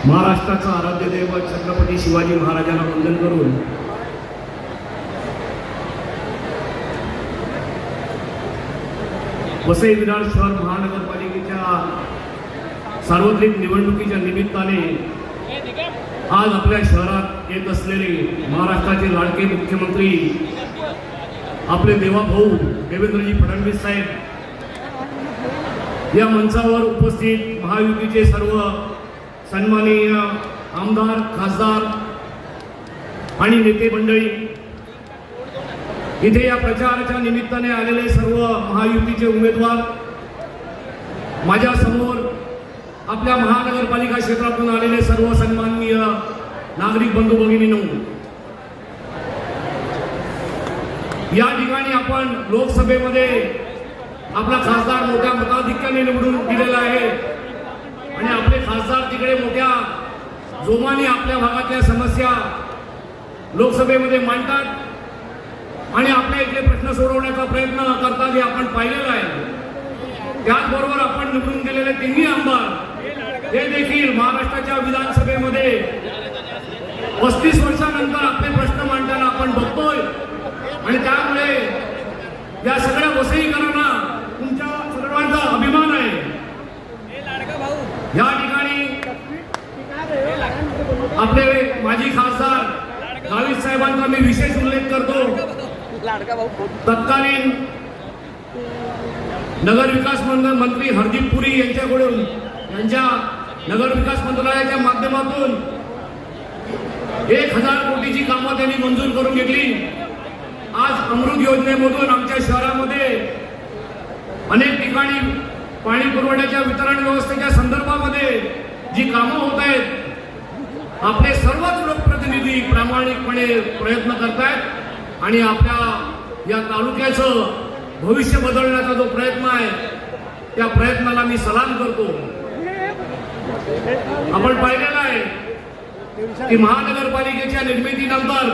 महाराष्ट्राचा आराध्य दैवत छत्रपती शिवाजी महाराजांना वंदन करून वसई विरार शहर महानगरपालिकेच्या सार्वत्रिक निवडणुकीच्या निमित्ताने आज आपल्या शहरात येत असलेले महाराष्ट्राचे लाडके मुख्यमंत्री आपले देवाभाऊ देवेंद्रजी फडणवीस साहेब, या मंचावर उपस्थित महायुतीचे सर्व सन्माननीय आमदार, खासदार आणि नेते मंडळी, इथे या प्रचाराच्या निमित्ताने आलेले सर्व महायुतीचे उमेदवार, माझ्या समोर आपल्या महानगरपालिका क्षेत्रातून आलेले सर्व सन्माननीय नागरिक बंधू भगिनींनो, या ठिकाणी आपण लोकसभेमध्ये आपला खासदार मोठ्या मताधिक्याने निवडून दिलेला आहे आणि आपले खासदार तिकडे मोठ्या जोमाने आपल्या भागातल्या समस्या लोकसभेमध्ये मांडतात आणि आपल्या इथले प्रश्न सोडवण्याचा प्रयत्न करतात, हे आपण पाहिलेलं आहे। त्याचबरोबर आपण निवडून गेलेले तिन्ही आमदार हे देखील महाराष्ट्राच्या विधानसभेमध्ये 35 वर्षानंतर आपले प्रश्न मांडताना आपण बघतोय आणि त्यामुळे या सगळ्या वसईकरांना तुमच्या सर्वांचा अभिमान आहे। या ठिकाणी आपले माजी खासदार गावित साहेबांचा मी विशेष उल्लेख करतो। तत्कालीन नगर विकास मंत्री हरदीप पुरी यांच्याकडून यांच्या नगर विकास मंत्रालयाच्या माध्यमातून 1000 कोटीची कामं त्यांनी मंजूर करून घेतली। आज अमृत योजनेमधून आमच्या शहरामध्ये अनेक ठिकाणी पाणी पुरवठ्याच्या वितरण व्यवस्थेच्या संदर्भामध्ये जी कामं होत आहेत, आपले सर्वच लोकप्रतिनिधी प्रामाणिकपणे प्रयत्न करतायत आणि आपल्या या तालुक्याचं भविष्य बदलण्याचा जो प्रयत्न आहे त्या प्रयत्नाला मी सलाम करतो। आपण पाहिलेलं आहे की महानगरपालिकेच्या निर्मितीनंतर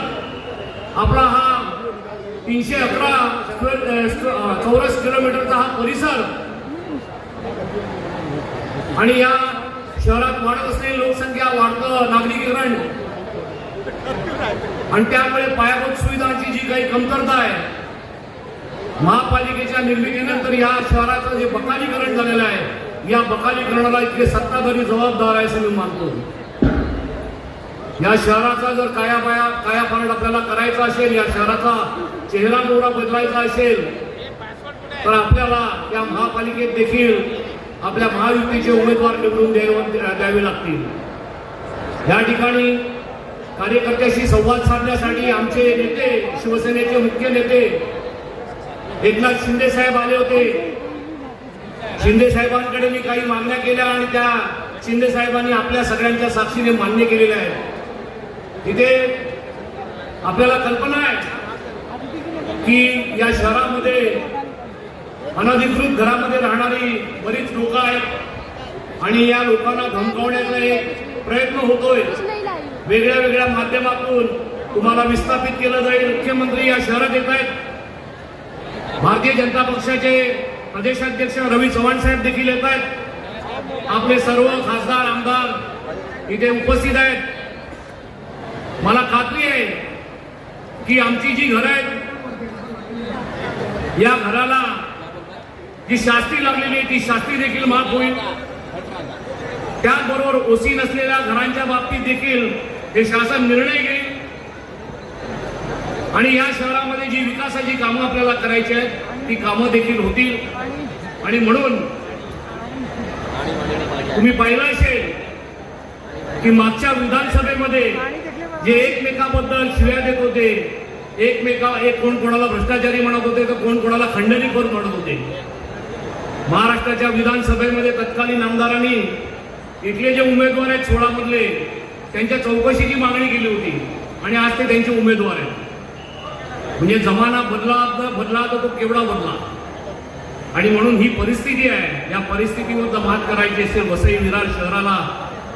आपला हा 311 चौरस किलोमीटरचा हा परिसर आणि या शहरात वाढत असलेली लोकसंख्या, वाढतं नागरिकीकरण आणि त्यामुळे पायाभूत सुविधांची जी काही कमतरता आहे, महापालिकेच्या निर्मितीनंतर या शहराचं जे बकालीकरण झालेलं आहे, या बकालीकरणाला इथले सत्ताधारी जबाबदार आहे असं मी मानतो। या शहराचा जर कायापालट आपल्याला करायचा असेल, या शहराचा चेहरा मोहरा बदलायचा असेल तर आपल्याला या महापालिकेत देखील आपल्या महायुतीचे उमेदवार निवडून द्यावे लागतील। या ठिकाणी कार्यकर्त्याशी संवाद साधण्यासाठी आमचे नेते, शिवसेनेचे मुख्य नेते एकनाथ शिंदे साहेब आले होते। शिंदे साहेबांकडे मी काही मागण्या केल्या आणि त्या शिंदे साहेबांनी आपल्या सगळ्यांच्या साक्षीने मान्य केलेल्या आहेत। तिथे आपल्याला कल्पना आहे की या शहरामध्ये अनधिकृत घरामध्ये राहणारी बरीच लोक आहेत आणि या लोकांना धमकावण्याचा एक प्रयत्न होतोय। वेगळ्या वेगळ्या माध्यमातून तुम्हाला विस्थापित केलं जाईल। मुख्यमंत्री या शहरात येत आहेत, भारतीय जनता पक्षाचे प्रदेशाध्यक्ष रवी चव्हाण साहेब देखील येत आहेत, आपले सर्व खासदार आमदार इथे उपस्थित आहेत। मला खात्री आहे की आमची जी घरं आहेत, या घराला जी शास्ती लागलेली ती शास्ती देखील माफ होईल। त्याचबरोबर ओसी नसलेल्या घरांच्या बाबतीत देखील हे शासन निर्णय घेईल आणि या शहरामध्ये जी विकासाची कामं आपल्याला करायची आहेत ती कामं देखील होतील। आणि म्हणून तुम्ही पाहिलं असेल की मागच्या विधानसभेमध्ये जे एकमेकाबद्दल शिव्या देत होते, एक कोण कोणाला भ्रष्टाचारी म्हणत होते तर कोण कोणाला खंडणीखोर म्हणत होते, महाराष्ट्राच्या विधानसभेमध्ये तत्कालीन आमदारांनी इथले जे उमेदवार आहेत 16 मधले त्यांच्या चौकशीची मागणी केली होती आणि आज ते त्यांचे उमेदवार आहेत। म्हणजे जमाना बदला तर तो केवढा बदला। आणि म्हणून ही परिस्थिती आहे, या परिस्थितीवर जर मात करायची असेल, वसई विरार शहराला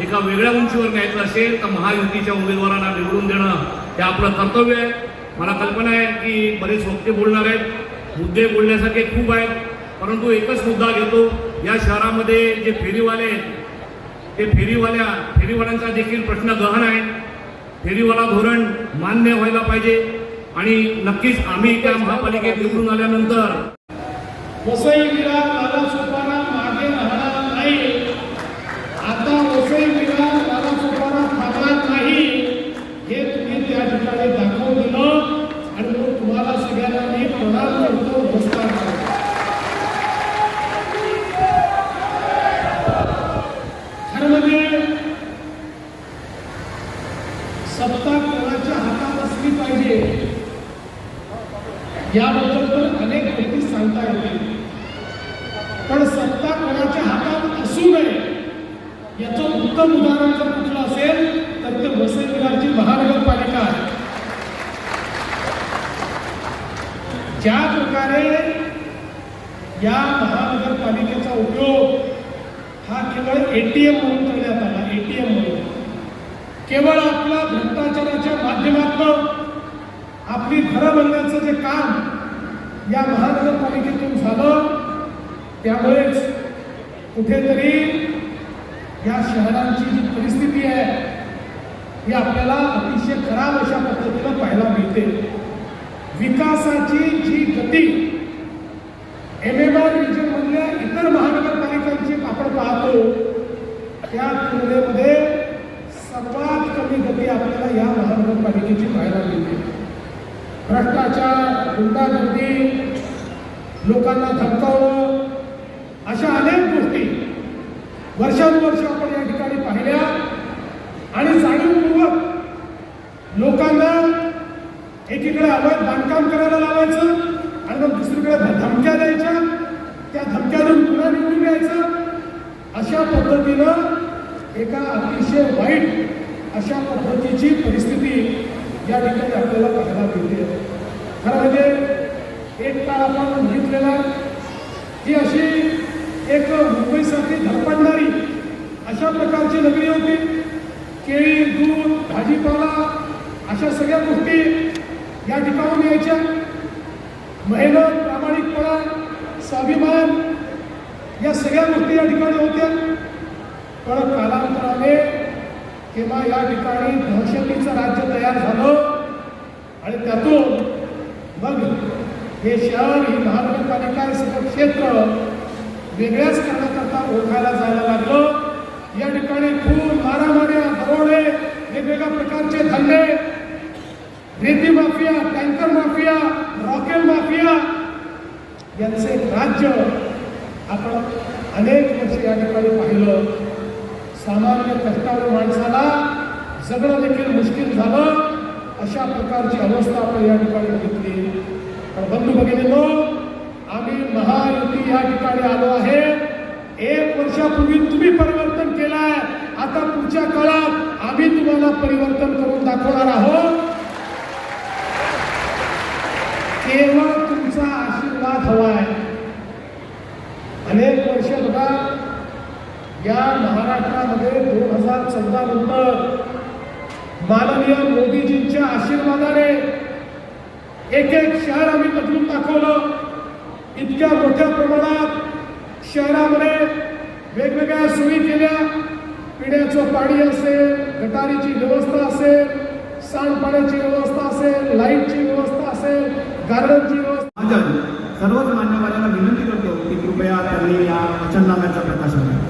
एका वेगळ्या उंचीवर न्यायचं असेल तर महायुतीच्या उमेदवारांना निवडून देणं हे आपलं कर्तव्य आहे। मला कल्पना आहे की बरेच वक्ते बोलणार आहेत, मुद्दे बोलण्यासारखे खूप आहेत, परंतु एकच मुद्दा घेतो। या शहरामध्ये जे फेरीवाले आहेत ते फेरीवाल्या फेरीवाल्यांचा देखील प्रश्न गहन आहे. फेरीवाला धोरण मान्य व्हायला पाहिजे आणि नक्कीच आम्ही त्या महापालिकेत निवडून आल्यानंतर वसई विरार नालासोपारा मागे राहणार नाही. आता वसई विरार नालासोपारा थांबणार नाही हे तुम्ही त्या ठिकाणी दाखवून दिलं आणि मग तुम्हाला सगळ्यांना मी प्रणाम करतो, नमस्कार करतो. खरं म्हणजे सत्ता कोणाच्या हातात असली पाहिजे याबद्दल तर अनेक गोष्टी सांगता येतील, पण सत्ता कोणाच्या हातात असू नये याचं उत्तम उदाहरण जर कुठलं असेल तर ते वसई विरारची महानगरपालिका आहे. ज्या प्रकारे या महानगरपालिकेचा उपयोग हा केवळ एटीएम म्हणून करण्यात आला. एटीएम म्हणून केवळ आपल्या भ्रष्टाचाराच्या माध्यमातून आपली घरं बनण्याचं जे काम या महानगरपालिकेतून झालं, त्यामुळेच कुठेतरी या शहरांची जी परिस्थिती आहे ही आपल्याला अतिशय खराब अशा पद्धतीनं पाहायला मिळते. विकासाची जी गती MMR रिजनमधल्या इतर महानगरपालिकांची आपण पाहतो त्या तुलनेमध्ये सर्वात कमी गती आपल्याला या महानगरपालिकेची पाहायला मिळते. भ्रष्टाचार, गुंडागर्दी, लोकांना धमकावणं अशा अनेक गोष्टी वर्षानुवर्ष आपण या ठिकाणी पाहिल्या आणि जाणीवपूर्वक लोकांना एकीकडे अवैध बांधकाम करायला लावायचं आणि मग दुसरीकडे धमक्या द्यायच्या, त्या धमक्यातून पुन्हा निवडून घ्यायचं. अशा पद्धतीनं एका अतिशय वाईट अशा पद्धतीची परिस्थिती या ठिकाणी आपल्याला पाहायला मिळते. खरं म्हणजे एक काळ आपण बघितलेला ही अशी एक मुंबईसारखी धडपडणारी अशा प्रकारची नगरी होती. केळी, दूध, भाजीपाला अशा सगळ्या गोष्टी या ठिकाणून यायच्या. मेहनत, प्रामाणिकपणा, स्वाभिमान या सगळ्या गोष्टी या ठिकाणी होत्या. पण कालांतराने केव्हा या ठिकाणी दहशतीचं राज्य तयार झालं आणि त्यातून मग हे शहर, ही महानगरपालिका, हे सगळं क्षेत्र वेगळ्याच करण्याकरता ओळखायला जायला लागलं. या ठिकाणी खून, मारामाऱ्या, दरोडे, वेगवेगळ्या प्रकारचे धंदे, रेती माफिया, टँकर माफिया, रॉकेल माफिया यांचे एक राज्य आपण अनेक वर्ष या ठिकाणी पाहिलं. सामान्य कष्टाळू माणसाला जगणं देखील मुश्किल झालं. अशा प्रकारची अवस्था आपण या ठिकाणी बघितली. पण बंधू भगिनींनो, आम्ही महायुती या ठिकाणी आलो आहे. 1 वर्षापूर्वी तुम्ही परिवर्तन केलंय, आता पुढच्या काळात आम्ही तुम्हाला परिवर्तन करून दाखवणार आहोत. केवळ तुमचा आशीर्वाद हवाय. अनेक वर्ष बघा, या महाराष्ट्रामध्ये 2014 नंतर माननीय मोदीजींच्या आशीर्वादाने एक एक शहर आम्ही बदलून दाखवलं. इतक्या मोठ्या प्रमाणात शहरामध्ये वेगवेगळ्या सोयी केल्या. पिण्याचं पाणी असेल, गटारीची व्यवस्था असेल, सांडपाण्याची व्यवस्था असेल, लाईटची व्यवस्था असेल, गार्डनची व्यवस्था. सर्वच मान्यवरांना विनंती करतो की कृपया त्यांनी या वचननाम्याचा प्रकाशन करा.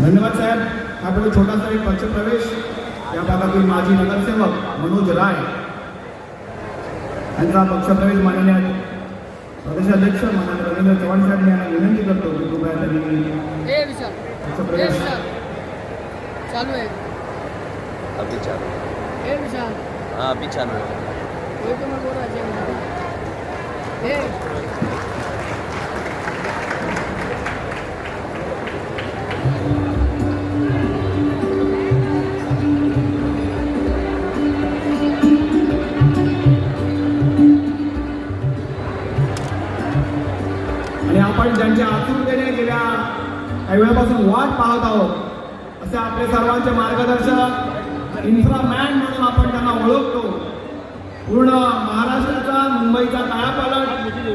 धन्यवाद साहेब. आपण छोटासा एक पक्षप्रवेश या भागातील माजी नगरसेवक मनोज राय यांचा पक्षप्रवेश माननीय प्रदेशाध्यक्ष माननीय रवींद्र चव्हाण साहेब यांना विनंती करतो की कृपया त्यांनी पक्षप्रवेश चालू है अभी चालू ए विशाल हाँ अभी चालू है वही तो मैं बोल रहा था ज्यांच्या आतुरतेने गेल्या काही वेळापासून वाट पाहत आहोत असे आपले सर्वांचे मार्गदर्शक इन्फ्रामॅन म्हणून आपण त्यांना ओळखतो. पूर्ण महाराष्ट्राचा मुंबईचा कायापालट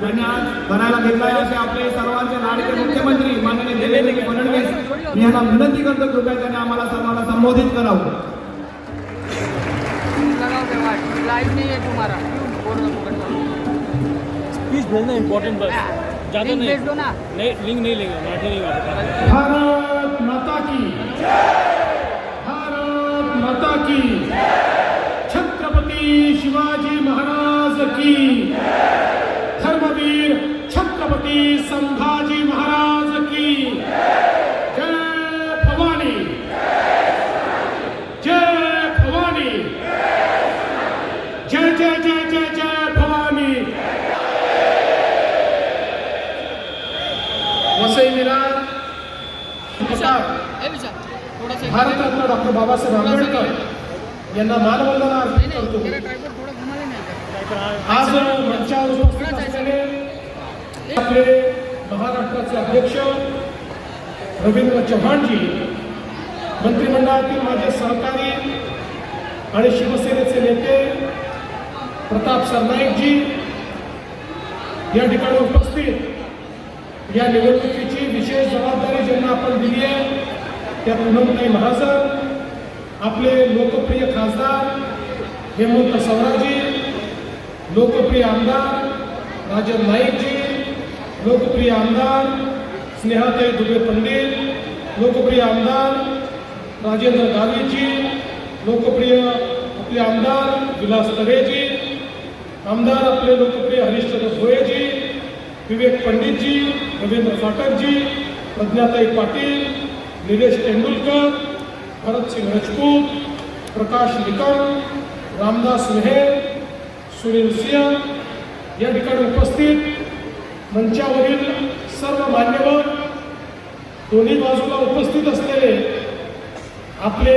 त्यांनी आज करायला घेतला आहे असे आपले सर्वांचे लाडके मुख्यमंत्री माननीय देवेंद्र फडणवीस मी यांना विनंती करतो कृपया त्यांनी आम्हाला सर्वांना संबोधित करावं. लाइव नहीं है तुम्हारा प्लीज भेजना इम्पोर्टेंट बस ज़्यादा लिंक नहीं भेज दो ना. नहीं लिंक नहीं लेंगे मार्टी नहीं वापस. भारत माता की, भारत माता की, छत्रपती शिवाजी महाराज की, धर्मवीर छत्रपती संभाजी महाराज की जय भवानी, जय भवानी, जय जय जय जय जय भवानी. वसई विरार ए विशाल थोड़ा सा भारतरत्न डॉक्टर बाबासाहेब आंबेडकर यांना मानवंदना अर्पित करतो. तेरा ट्राइपॉड थोड़ा घुमा लेना. आज मंचावर उपस्थित असलेले आपले महाराष्ट्राचे अध्यक्ष रवींद्र चव्हाणजी, मंत्रिमंडळातील माझे सहकारी आणि शिवसेनेचे नेते प्रताप सरनाईकजी, या ठिकाणी उपस्थित या निवडणुकीची विशेष जबाबदारी ज्यांना आपण दिली आहे त्या पूनमताई महाजन, आपले लोकप्रिय खासदार हेमंत सवराजी, लोकप्रिय आमदार राजन नाईकजी, लोकप्रिय आमदार स्नेहाताई दुबे पंडित, लोकप्रिय आमदार राजेंद्र गावीजी, लोकप्रिय आपले आमदार विलास तरेजी, आमदार आपले लोकप्रिय हरिश्चंद्र भोयेजी, विवेक पंडितजी, रवींद्र फाटकजी, प्रज्ञाताई पाटील, निलेश तेंडुलकर, भरतसिंग राजपूत, प्रकाश निकम, रामदास मेहर, सुनील सिंह, या ठिकाणी उपस्थित मंचावरील सर्व मान्यवर, दोन्ही बाजूला उपस्थित असलेले आपले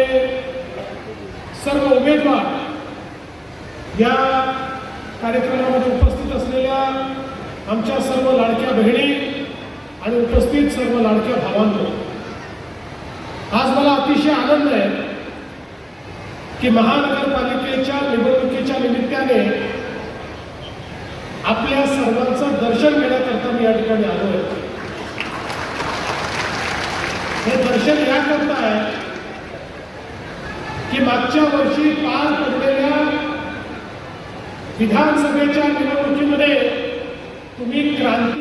सर्व उमेदवार, या कार्यक्रमामध्ये उपस्थित असलेल्या आमच्या सर्व लाडक्या बहिणी आणि उपस्थित सर्व लाडक्या भावांनो, आज मला अतिशय आनंद आहे की महानगरपालिकेच्या निवडणुकीच्या निमित्ताने आपल्या सर्वांचं दर्शन घेण्याकरता मी या ठिकाणी आलो आहे. हे दर्शन याकरता आहे की मागच्या वर्षी पार पडलेल्या विधानसभेच्या निवडणुकीमध्ये तुम्ही क्रांती